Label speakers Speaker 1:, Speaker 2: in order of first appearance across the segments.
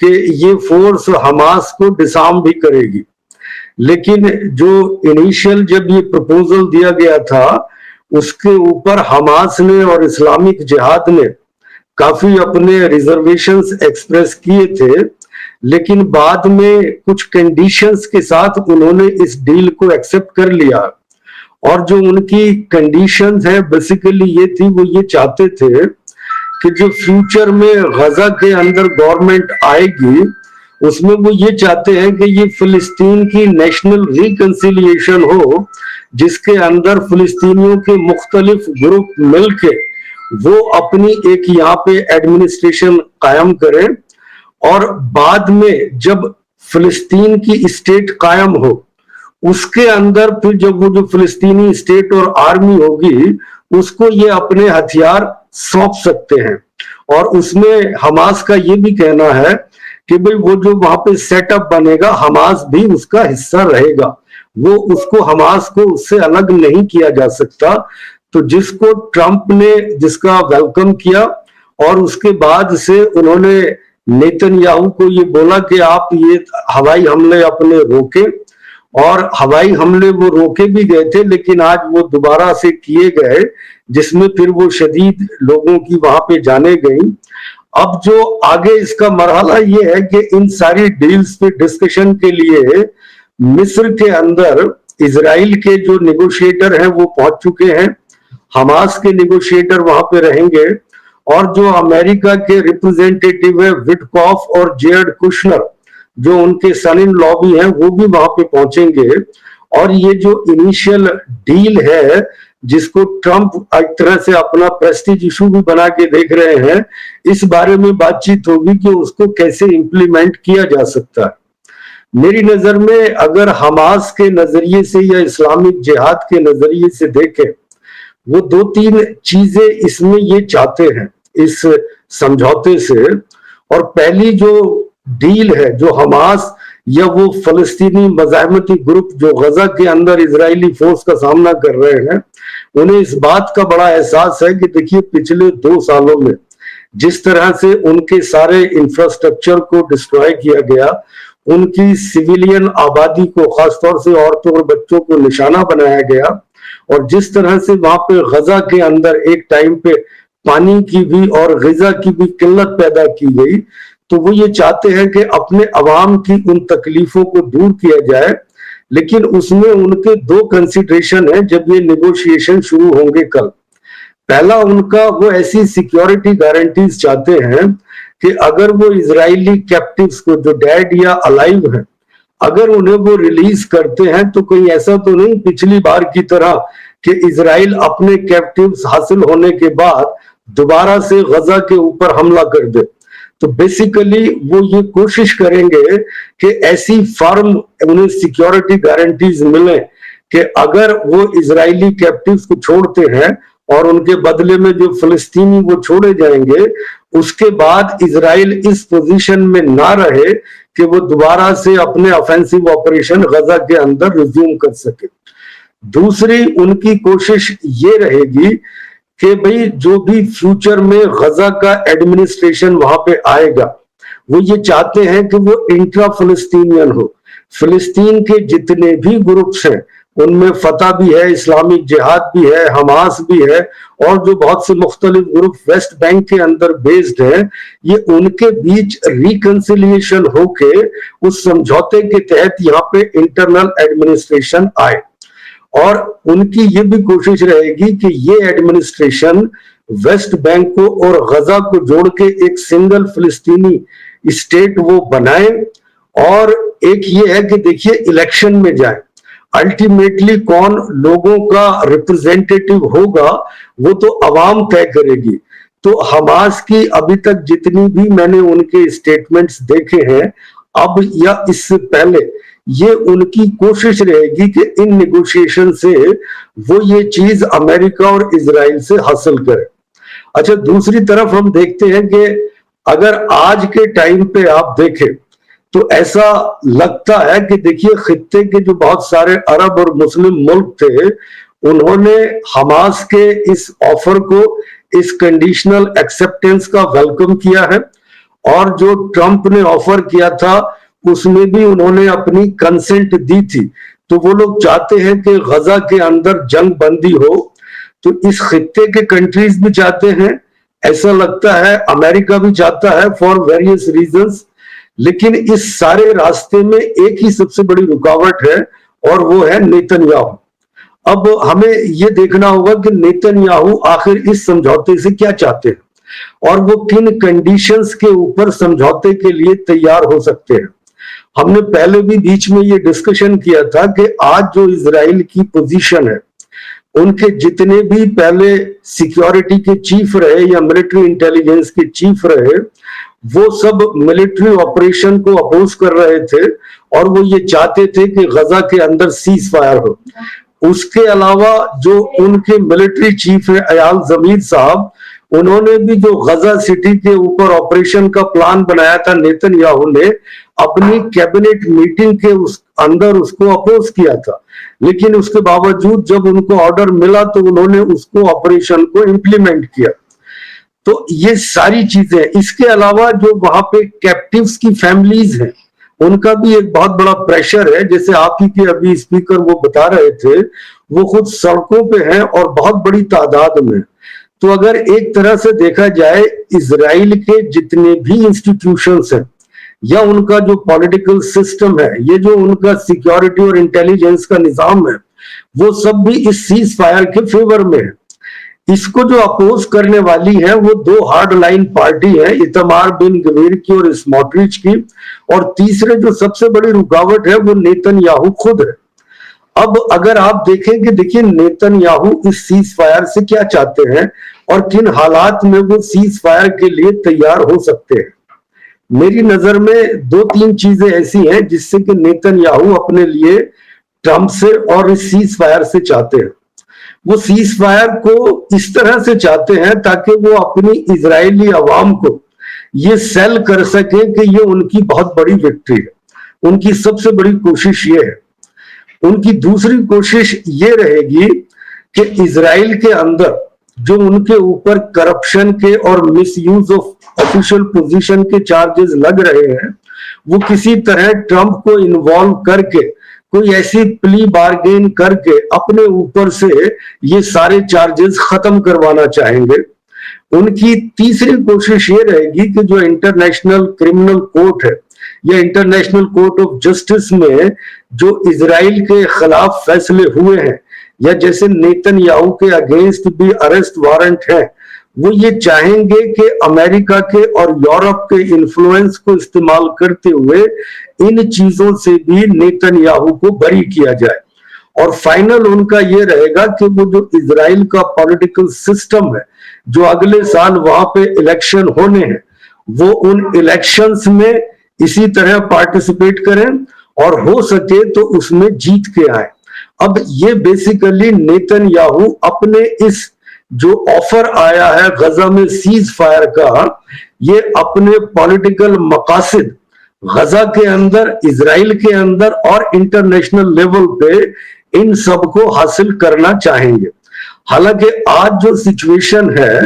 Speaker 1: کہ یہ force Hamas کو ڈسارم بھی کرے گی، لیکن جو انیشل جب یہ پروپوزل دیا گیا تھا اس کے اوپر حماس نے اور اسلامک جہاد نے کافی اپنے ریزرویشنز ایکسپریس کیے تھے، لیکن بعد میں کچھ کنڈیشنز کے ساتھ انہوں نے اس ڈیل کو ایکسپٹ کر لیا، اور جو ان کی کنڈیشنز ہیں بیسیکلی یہ تھی، وہ یہ چاہتے تھے کہ جو فیوچر میں غزہ کے اندر گورنمنٹ آئے گی اس میں وہ یہ چاہتے ہیں کہ یہ فلسطین کی نیشنل ریکنسیلیشن ہو، جس کے اندر فلسطینیوں کے مختلف گروپ مل کے وہ اپنی ایک یہاں پہ ایڈمنسٹریشن قائم کریں، اور بعد میں جب فلسطین کی اسٹیٹ قائم ہو اس کے اندر پھر جب وہ جو فلسطینی اسٹیٹ اور آرمی ہوگی اس کو یہ اپنے ہتھیار سونپ سکتے ہیں۔ اور اس میں حماس کا یہ بھی کہنا ہے کہ بھئی وہ جو وہاں پہ سیٹ اپ بنے گا حماس بھی اس کا حصہ رہے گا، وہ اس کو حماس کو اس سے الگ نہیں کیا جا سکتا۔ تو جس کو ٹرمپ نے جس کا ویلکم کیا، اور اس کے بعد سے انہوں نے نیتن یاہو کو یہ بولا کہ آپ یہ ہوائی حملے اپنے روکیں، اور ہوائی حملے وہ روکے بھی گئے تھے لیکن آج وہ دوبارہ سے کیے گئے، جس میں پھر وہ شدید لوگوں کی وہاں پہ جانیں گئیں۔ اب جو آگے اس کا مرحلہ یہ ہے کہ ان ساری ڈیلز پہ ڈسکشن کے لیے مصر کے اندر اسرائیل کے جو نیگوشیٹر ہیں وہ پہنچ چکے ہیں، حماس کے نیگوشیٹر وہاں پہ رہیں گے، اور جو امریکہ کے ریپرزینٹیٹیو ہیں وٹکاف اور جیرڈ کشنر جو ان کے سن ان لا بھی ہیں وہ بھی وہاں پہ پہنچیں گے۔ اور یہ جو انیشیل ڈیل ہے جس کو ٹرمپ ایک طرح سے اپنا پریسٹیج ایشو بھی بنا کے دیکھ رہے ہیں، اس بارے میں بات چیت ہوگی کہ اس کو کیسے امپلیمنٹ کیا جا سکتا ہے۔ میری نظر میں اگر حماس کے نظریے سے یا اسلامک جہاد کے نظریے سے دیکھیں، وہ دو تین چیزیں اس میں یہ چاہتے ہیں اس سمجھوتے سے۔ اور پہلی جو ڈیل ہے جو حماس یا وہ فلسطینی مزاحمتی گروپ جو غزہ کے اندر اسرائیلی فورس کا سامنا کر رہے ہیں، انہیں اس بات کا بڑا احساس ہے کہ دیکھیے پچھلے 2 سالوں میں جس طرح سے ان کے سارے انفراسٹرکچر کو ڈسٹروائے کیا گیا، ان کی سویلین آبادی کو خاص طور سے عورتوں اور بچوں کو نشانہ بنایا گیا، اور جس طرح سے وہاں پہ غزہ کے اندر ایک ٹائم پہ پانی کی بھی اور غذا کی بھی قلت پیدا کی گئی، تو وہ یہ چاہتے ہیں کہ اپنے عوام کی ان تکلیفوں کو دور کیا جائے۔ لیکن اس میں ان کے 2 کنسیڈریشن ہیں جب یہ نیگوشیشن شروع ہوں گے کل۔ پہلا ان کا وہ ایسی سیکیورٹی گارنٹیز چاہتے ہیں کہ اگر وہ اسرائیلی کیپٹیوز کو جو ڈیڈ یا الائیو ہیں اگر انہیں وہ ریلیز کرتے ہیں تو کوئی ایسا تو نہیں پچھلی بار کی طرح کہ اسرائیل اپنے کیپٹیوز حاصل ہونے کے بعد دوبارہ سے غزہ کے اوپر حملہ کر دے۔ تو بیسیکلی وہ یہ کوشش کریں گے کہ ایسی فارم انہیں سیکیورٹی گارنٹیز ملیں کہ اگر وہ اسرائیلی کیپٹیوز کو چھوڑتے ہیں اور ان کے بدلے میں جو فلسطینی وہ چھوڑے جائیں گے، اس کے بعد اسرائیل اس پوزیشن میں نہ رہے کہ وہ دوبارہ سے اپنے آفینسو آپریشن غزہ کے اندر ریزیوم کر سکے۔ دوسری ان کی کوشش یہ رہے گی کہ بھئی جو بھی فیوچر میں غزہ کا ایڈمنسٹریشن وہاں پہ آئے گا وہ یہ چاہتے ہیں کہ وہ انٹرا فلسطینین ہو، فلسطین کے جتنے بھی گروپس ہیں ان میں فتح بھی ہے، اسلامک جہاد بھی ہے، حماس بھی ہے، اور جو بہت سے مختلف گروپ ویسٹ بینک کے اندر بیسڈ ہیں، یہ ان کے بیچ ریکنسیلیشن ہو کے اس سمجھوتے کے تحت یہاں پہ انٹرنل ایڈمنسٹریشن آئے۔ اور ان کی یہ بھی کوشش رہے گی کہ یہ ایڈمنسٹریشن ویسٹ بینک کو اور غزہ کو جوڑ کے ایک سنگل فلسطینی اسٹیٹ وہ بنائیں۔ اور ایک یہ ہے کہ دیکھیے الیکشن میں جائیں، الٹیمیٹلی کون لوگوں کا ریپرزینٹیٹیو ہوگا وہ تو عوام طے کرے گی۔ تو حماس کی ابھی تک جتنی بھی میں نے ان کے اسٹیٹمنٹس دیکھے ہیں اب یا اس سے پہلے، یہ ان کی کوشش رہے گی کہ ان نیگوشیشن سے وہ یہ چیز امریکہ اور اسرائیل سے حاصل کرے۔ اچھا، دوسری طرف ہم دیکھتے ہیں کہ اگر آج کے ٹائم پہ آپ دیکھیں تو ایسا لگتا ہے کہ دیکھیے خطے کے جو بہت سارے عرب اور مسلم ملک تھے انہوں نے حماس کے اس آفر کو، اس کنڈیشنل ایکسپٹنس کا ویلکم کیا ہے، اور جو ٹرمپ نے آفر کیا تھا اس میں بھی انہوں نے اپنی کنسنٹ دی تھی. تو وہ لوگ چاہتے ہیں کہ غزہ کے اندر جنگ بندی ہو. تو اس خطے کے کنٹریز بھی چاہتے ہیں, ایسا لگتا ہے امریکہ بھی چاہتا ہے فار ویریس ریزنز. لیکن اس سارے راستے میں ایک ہی سب سے بڑی رکاوٹ ہے اور وہ ہے نیتن یاہو. اب ہمیں یہ دیکھنا ہوگا کہ نیتن یاہو آخر اس سمجھوتے سے کیا چاہتے ہیں اور وہ کن کنڈیشنز کے اوپر سمجھوتے کے لیے تیار ہو سکتے ہیں. ہم نے پہلے بھی بیچ میں یہ ڈسکشن کیا تھا کہ آج جو اسرائیل کی پوزیشن ہے, ان کے جتنے بھی پہلے سیکیورٹی کے چیف رہے یا ملٹری انٹیلیجنس کے چیف رہے, وہ سب ملٹری آپریشن کو اپوز کر رہے تھے اور وہ یہ چاہتے تھے کہ غزہ کے اندر سیز فائر ہو. اس کے علاوہ جو ان کے ملٹری چیف ہے ایال زمیر صاحب, انہوں نے بھی جو غزہ سٹی کے اوپر آپریشن کا پلان بنایا تھا, نیتن یاہو نے اپنی کیبنٹ میٹنگ کے اندر اس کو اپوز کیا تھا. لیکن اس کے باوجود جب ان کو آرڈر ملا تو انہوں نے اس کو آپریشن کو امپلیمنٹ کیا. تو یہ ساری چیزیں, اس کے علاوہ جو وہاں پہ کیپٹیوز کی فیملیز ہیں ان کا بھی ایک بہت بڑا پریشر ہے. جیسے آپ ہی کے ابھی اسپیکر وہ بتا رہے تھے, وہ خود سڑکوں پہ ہیں اور بہت بڑی تعداد میں. تو اگر ایک طرح سے دیکھا جائے اسرائیل کے جتنے بھی انسٹیٹیوشنز ہیں یا ان کا جو پولیٹیکل سسٹم ہے, یہ جو ان کا سیکیورٹی اور انٹیلیجنس کا نظام ہے, وہ سب بھی اس سیز فائر کے فیور میں ہے. اس کو جو اپوز کرنے والی ہے وہ دو ہارڈ لائن پارٹی ہے, ایتمار بن گویر کی اور اسموٹریچ کی, اور تیسرے جو سب سے بڑی رکاوٹ ہے وہ نیتن یاہو خود ہے. اب اگر آپ دیکھیں کہ دیکھیں نیتن یاہو اس سیز فائر سے کیا چاہتے ہیں اور کن حالات میں وہ سیز فائر کے لیے تیار ہو سکتے ہیں. میری نظر میں دو تین چیزیں ایسی ہیں جس سے کہ نیتن یاہو اپنے لیے ٹرمپ سے اور اس سیز فائر سے چاہتے ہیں. وہ سیز فائر کو اس طرح سے چاہتے ہیں تاکہ وہ اپنی اسرائیلی عوام کو یہ سیل کر سکیں کہ یہ ان کی بہت بڑی وکٹری ہے. ان کی سب سے بڑی کوشش یہ ہے. ان کی دوسری کوشش یہ رہے گی کہ اسرائیل کے اندر جو ان کے اوپر کرپشن کے اور مس یوز آف آفیشل پوزیشن کے چارجز لگ رہے ہیں, وہ کسی طرح ٹرمپ کو انوالو کر کے کوئی ایسی پلی بارگین کر کے اپنے اوپر سے یہ سارے چارجز ختم کروانا چاہیں گے. ان کی تیسری کوشش یہ رہے گی کہ جو انٹرنیشنل کرمنل کورٹ ہے یا انٹرنیشنل کورٹ آف جسٹس میں جو اسرائیل کے خلاف فیصلے ہوئے ہیں یا جیسے نیتن یاہو کے اگینسٹ بھی ارسٹ وارنٹ ہے, وہ یہ چاہیں گے کہ امریکہ کے اور یورپ کے انفلوئنس کو استعمال کرتے ہوئے ان چیزوں سے بھی نیتن یاہو کو بری کیا جائے. اور فائنل ان کا یہ رہے گا کہ وہ جو اسرائیل کا پولیٹیکل سسٹم ہے, جو اگلے سال وہاں پہ الیکشن ہونے ہیں, وہ ان الیکشنز میں اسی طرح پارٹیسپیٹ کریں اور ہو سکے تو اس میں جیت کے آئیں. اب یہ بیسیکلی نیتن یاہو اپنے اس جو آفر آیا ہے غزہ میں سیز فائر کا, یہ اپنے پولیٹیکل مقاصد غزہ کے اندر, اسرائیل کے اندر اور انٹرنیشنل لیول پہ ان سب کو حاصل کرنا چاہیں گے. حالانکہ آج جو سچویشن ہے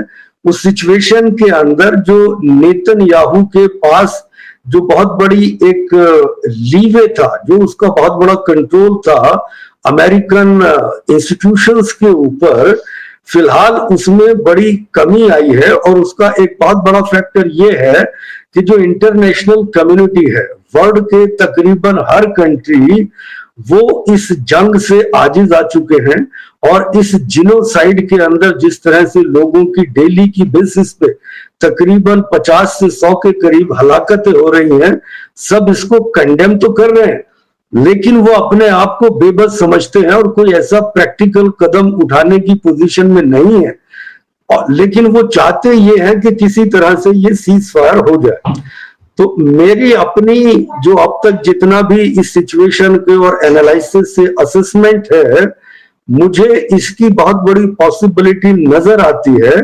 Speaker 1: اس سچویشن کے اندر جو نیتن یاہو کے پاس جو بہت بڑی ایک لیوے تھا, جو اس کا بہت بڑا کنٹرول تھا امریکن انسٹیٹیوشنز کے اوپر, فی الحال اس میں بڑی کمی آئی ہے. اور اس کا ایک بہت بڑا فیکٹر یہ ہے کہ جو انٹرنیشنل کمیونٹی ہے, ورلڈ کے تقریباً ہر کنٹری, وہ اس جنگ سے عاجز آ چکے ہیں. اور اس جینوسائیڈ کے اندر جس طرح سے لوگوں کی ڈیلی کی بیسس پہ تقریباً 50 سے 100 کے قریب ہلاکتیں ہو رہی ہیں, سب اس کو کنڈیم تو کر رہے ہیں لیکن وہ اپنے آپ کو بے بس سمجھتے ہیں اور کوئی ایسا پریکٹیکل قدم اٹھانے کی پوزیشن میں نہیں ہے. لیکن وہ چاہتے یہ ہے کہ کسی طرح سے یہ سیز فائر ہو جائے. تو میری اپنی جو اب تک جتنا بھی اس سچویشن کے اور اینالائسس سے اسسمنٹ ہے, مجھے اس کی بہت بڑی پاسبلٹی نظر آتی ہے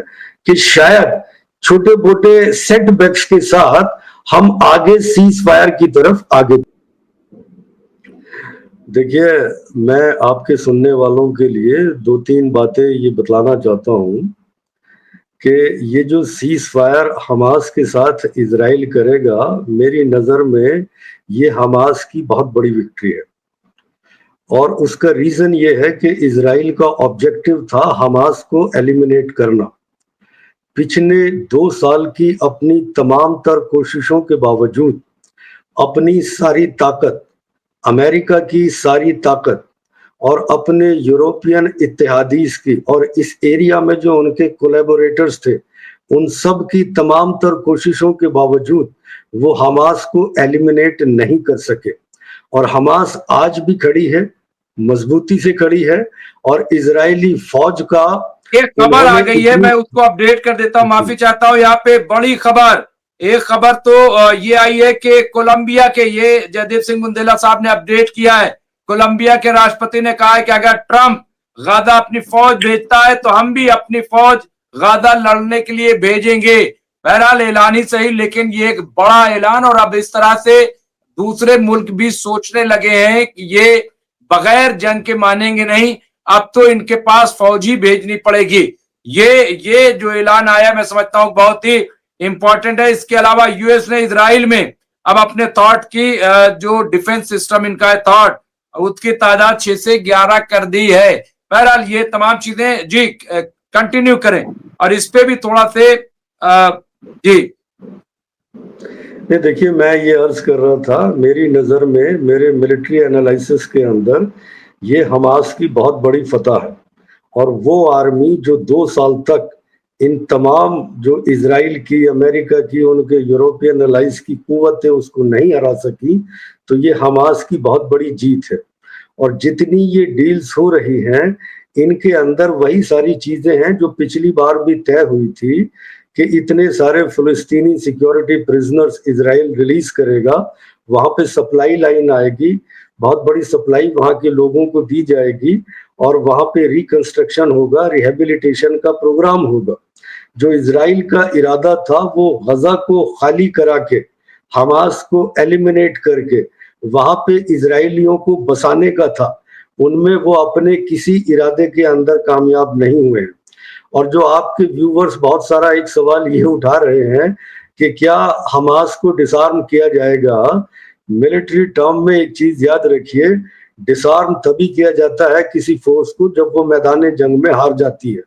Speaker 1: کہ شاید چھوٹے موٹے سیٹ بیکس کے ساتھ ہم آگے سیز فائر کی طرف آگے. دیکھیے, میں آپ کے سننے والوں کے لیے دو تین باتیں یہ بتلانا چاہتا ہوں کہ یہ جو سیز فائر حماس کے ساتھ اسرائیل کرے گا، میری نظر میں یہ حماس کی بہت بڑی وکٹری ہے، اور اس کا ریزن یہ ہے کہ اسرائیل کا آبجیکٹو تھا حماس کو ایلیمینیٹ کرنا۔ پچھلے 2 سال کی اپنی تمام تر کوششوں کے باوجود اپنی ساری طاقت، امریکہ کی ساری طاقت اور اپنے یورپین اتحادیز کی اور اس ایریا میں جو ان کے کولیبوریٹرز تھے، ان سب کی تمام تر کوششوں کے باوجود وہ حماس کو ایلیمینیٹ نہیں کر سکے، اور حماس آج بھی کھڑی ہے، مضبوطی سے کھڑی ہے، اور اسرائیلی فوج کا
Speaker 2: ایک خبر آ گئی ہے، میں اس کو اپڈیٹ کر دیتا ہوں، معافی چاہتا ہوں، یہاں پہ بڑی خبر، ایک خبر تو یہ آئی ہے کہ کولمبیا کے، یہ جیدیپ سنگھ بندیلا صاحب نے اپڈیٹ کیا ہے، کولمبیا کے راشٹرپتی نے کہا ہے کہ اگر ٹرمپ غزہ اپنی فوج بھیجتا ہے تو ہم بھی اپنی فوج غزہ لڑنے کے لیے بھیجیں گے۔ بہرحال اعلان ہی صحیح، لیکن یہ ایک بڑا اعلان، اور اب اس طرح سے دوسرے ملک بھی سوچنے لگے ہیں کہ یہ بغیر جنگ کے مانیں گے نہیں، اب تو ان کے پاس فوج ہی بھیجنی پڑے گی۔ یہ جو اعلان آیا میں سمجھتا ہوں بہت ہی امپورٹنٹ ہے۔ اس کے علاوہ یو ایس نے اسرائیل میں اب اپنے تھاٹ کی جو ڈیفنس سسٹم ان کا ہے تھاٹ، اس کی تعداد 6 سے 11 کر دی ہے۔ بہرحال یہ تمام چیزیں جی کنٹینیو کریں، اور اس پہ بھی تھوڑا سے جی
Speaker 1: دیکھیے، میں یہ عرض کر رہا تھا، میری نظر میں، میرے ملٹری انالائسس کے اندر یہ حماس کی بہت بڑی فتح ہے، اور وہ آرمی جو 2 سال تک ان تمام جو اسرائیل کی، امریکہ کی، ان کے یورپین الائز کی قوت ہے اس کو نہیں ہرا سکی، تو یہ حماس کی بہت بڑی جیت ہے۔ اور جتنی یہ ڈیلز ہو رہی ہیں ان کے اندر وہی ساری چیزیں ہیں جو پچھلی بار بھی طے ہوئی تھی، کہ اتنے سارے فلسطینی سیکیورٹی پرزنرز اسرائیل ریلیز کرے گا، وہاں پہ سپلائی لائن آئے گی، بہت بڑی سپلائی وہاں کے لوگوں کو دی جائے گی، اور وہاں پہ ریکنسٹرکشن ہوگا، ریہیبلیٹیشن کا پروگرام ہوگا۔ جو اسرائیل کا ارادہ تھا وہ غزہ کو خالی کرا کے، حماس کو ایلیمینیٹ کر کے وہاں پہ اسرائیلیوں کو بسانے کا تھا، ان میں وہ اپنے کسی ارادے کے اندر کامیاب نہیں ہوئے۔ اور جو آپ کے ویورز بہت سارا ایک سوال یہ اٹھا رہے ہیں کہ کیا حماس کو ڈسارم کیا جائے گا؟ ملٹری ٹرم میں ایک چیز یاد رکھیے، ڈسارم تبھی کیا جاتا ہے کسی فورس کو جب وہ میدان جنگ میں ہار جاتی ہے۔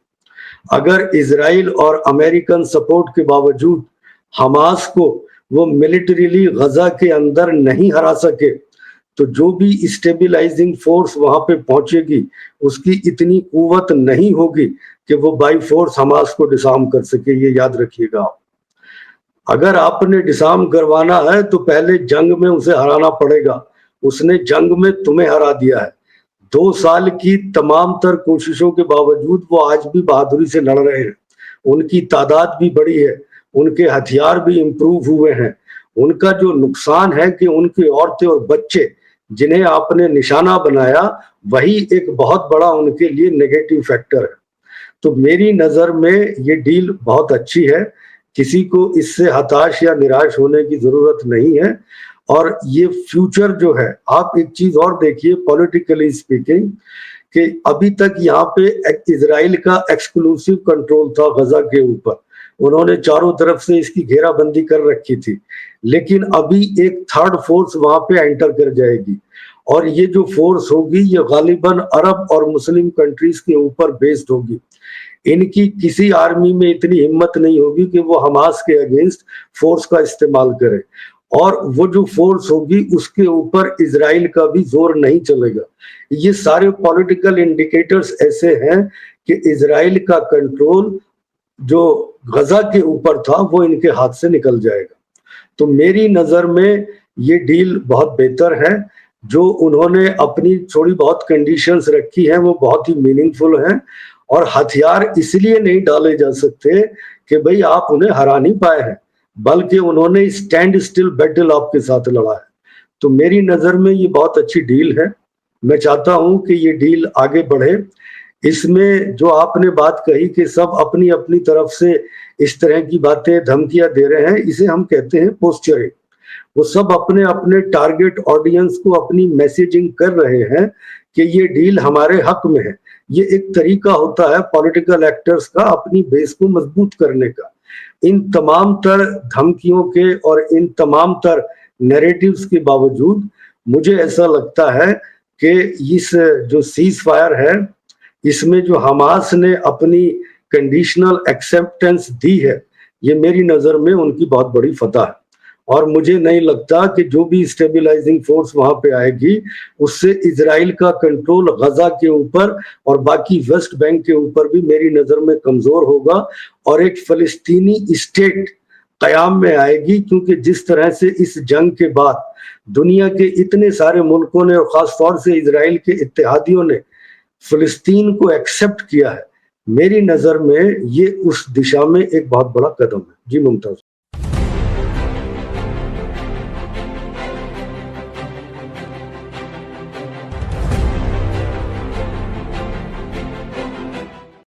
Speaker 1: اگر اسرائیل اور امریکن سپورٹ کے باوجود حماس کو وہ ملٹریلی غزہ کے اندر نہیں ہرا سکے، تو جو بھی اسٹیبلائزنگ فورس وہاں پہ پہنچے گی اس کی اتنی قوت نہیں ہوگی کہ وہ بائی فورس حماس کو ڈسارم کر سکے، یہ یاد رکھیے گا۔ اگر آپ نے ڈسارم کروانا ہے تو پہلے جنگ میں اسے ہرانا پڑے گا، اس نے جنگ میں تمہیں ہرا دیا ہے۔ 2 سال کی تمام تر کوششوں کے باوجود وہ آج بھی بہادری سے لڑ رہے ہیں، ان کی تعداد بھی بڑی ہے، ان کے ہتھیار بھی امپروو ہوئے ہیں۔ ان کا جو نقصان ہے کہ ان کی عورتیں اور بچے جنہیں آپ نے نشانہ بنایا، وہی ایک بہت بڑا ان کے لیے نیگیٹو فیکٹر ہے۔ تو میری نظر میں یہ ڈیل بہت اچھی ہے، کسی کو اس سے ہتاش یا نراش ہونے کی ضرورت نہیں ہے۔ اور یہ فیوچر جو ہے، آپ ایک چیز اور دیکھیے پولیٹیکلی اسپیکنگ، کہ ابھی تک یہاں پہ اسرائیل کا ایکسکلوسیو کنٹرول تھا غزہ کے اوپر، انہوں نے چاروں طرف سے اس کی گھیرا بندی کر رکھی تھی، لیکن ابھی ایک تھرڈ فورس وہاں پہ انٹر کر جائے گی، اور یہ جو فورس ہوگی یہ غالباً عرب اور مسلم کنٹریز کے اوپر بیسڈ ہوگی۔ ان کی کسی آرمی میں اتنی ہمت نہیں ہوگی کہ وہ حماس کے اگینسٹ فورس کا استعمال کرے، اور وہ جو فورس ہوگی اس کے اوپر اسرائیل کا بھی زور نہیں چلے گا۔ یہ سارے پولیٹیکل انڈیکیٹرز ایسے ہیں کہ اسرائیل کا کنٹرول جو غزہ کے اوپر تھا وہ ان کے ہاتھ سے نکل جائے گا۔ تو میری نظر میں یہ ڈیل بہت بہتر ہے، جو انہوں نے اپنی تھوڑی بہت کنڈیشنز رکھی ہیں وہ بہت ہی میننگ فل ہیں، اور ہتھیار اس لیے نہیں ڈالے جا سکتے کہ بھئی آپ انہیں ہرا نہیں پائے ہیں، بلکہ انہوں نے اسٹینڈ اسٹل بیٹل آپ کے ساتھ لڑا ہے۔ تو میری نظر میں یہ بہت اچھی ڈیل ہے، میں چاہتا ہوں کہ یہ ڈیل آگے بڑھے۔ اس میں جو آپ نے بات کہی کہ سب اپنی اپنی طرف سے اس طرح کی باتیں دھمکیاں دے رہے ہیں، اسے ہم کہتے ہیں پوسچرنگ۔ وہ سب اپنے اپنے ٹارگٹ آڈینس کو اپنی میسیجنگ کر رہے ہیں کہ یہ ڈیل ہمارے حق میں ہے، یہ ایک طریقہ ہوتا ہے پولیٹیکل ایکٹرز کا اپنی بیس کو مضبوط کرنے کا. ان تمام تر دھمکیوں کے اور ان تمام تر نیریٹیوز کے باوجود مجھے ایسا لگتا ہے کہ اس جو سیز فائر ہے اس میں جو حماس نے اپنی کنڈیشنل ایکسیپٹنس دی ہے یہ میری نظر میں ان کی بہت بڑی فتح ہے. اور مجھے نہیں لگتا کہ جو بھی اسٹیبلائزنگ فورس وہاں پہ آئے گی اس سے اسرائیل کا کنٹرول غزہ کے اوپر اور باقی ویسٹ بینک کے اوپر بھی میری نظر میں کمزور ہوگا اور ایک فلسطینی اسٹیٹ قیام میں آئے گی. کیونکہ جس طرح سے اس جنگ کے بعد دنیا کے اتنے سارے ملکوں نے اور خاص طور سے اسرائیل کے اتحادیوں نے فلسطین کو ایکسپٹ کیا ہے میری نظر میں یہ اس دشا میں ایک بہت بڑا قدم ہے. جی ممتاز.